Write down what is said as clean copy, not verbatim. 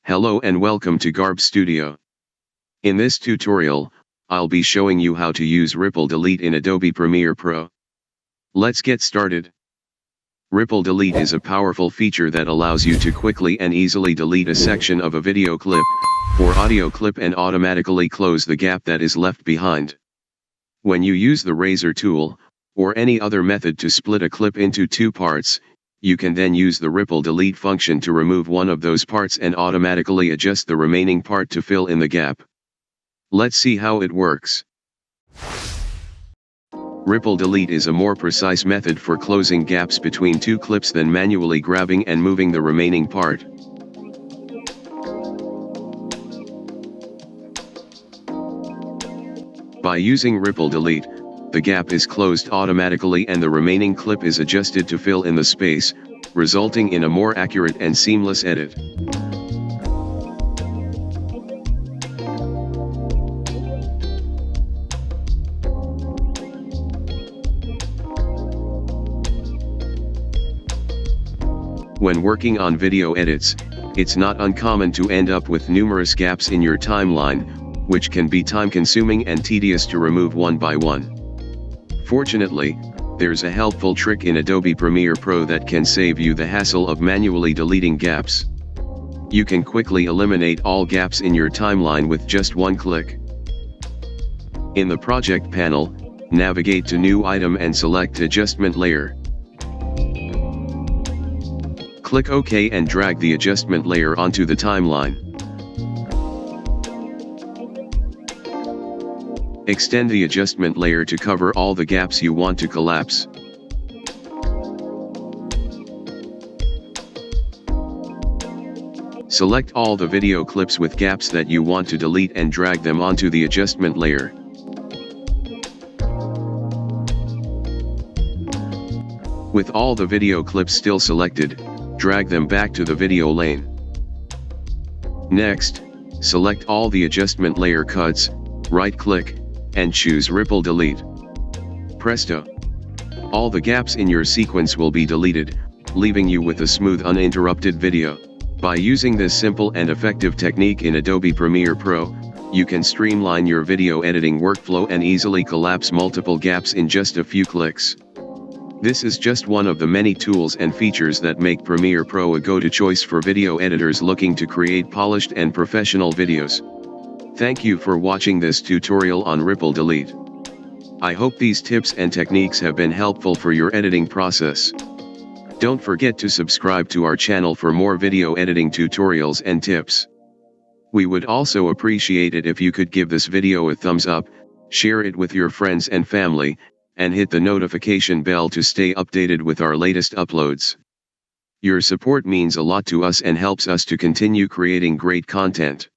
Hello and welcome to Garb Studio. In this tutorial, I'll be showing you how to use Ripple Delete in Adobe Premiere Pro. Let's get started. Ripple Delete is a powerful feature that allows you to quickly and easily delete a section of a video clip or audio clip and automatically close the gap that is left behind. When you use the razor tool, or any other method to split a clip into two parts, you can then use the Ripple Delete function to remove one of those parts and automatically adjust the remaining part to fill in the gap. Let's see how it works. Ripple Delete is a more precise method for closing gaps between two clips than manually grabbing and moving the remaining part. By using Ripple Delete, the gap is closed automatically and the remaining clip is adjusted to fill in the space, resulting in a more accurate and seamless edit. When working on video edits, it's not uncommon to end up with numerous gaps in your timeline, which can be time-consuming and tedious to remove one by one. Fortunately, there's a helpful trick in Adobe Premiere Pro that can save you the hassle of manually deleting gaps. You can quickly eliminate all gaps in your timeline with just one click. In the Project panel, navigate to New Item and select Adjustment Layer. Click OK and drag the adjustment layer onto the timeline. Extend the adjustment layer to cover all the gaps you want to collapse. Select all the video clips with gaps that you want to delete and drag them onto the adjustment layer. With all the video clips still selected, drag them back to the video lane. Next, select all the adjustment layer cuts, right-click, and choose Ripple Delete. Presto! All the gaps in your sequence will be deleted, leaving you with a smooth uninterrupted video. By using this simple and effective technique in Adobe Premiere Pro, you can streamline your video editing workflow and easily collapse multiple gaps in just a few clicks. This is just one of the many tools and features that make Premiere Pro a go-to choice for video editors looking to create polished and professional videos. Thank you for watching this tutorial on Ripple Delete. I hope these tips and techniques have been helpful for your editing process. Don't forget to subscribe to our channel for more video editing tutorials and tips. We would also appreciate it if you could give this video a thumbs up, share it with your friends and family, and hit the notification bell to stay updated with our latest uploads. Your support means a lot to us and helps us to continue creating great content.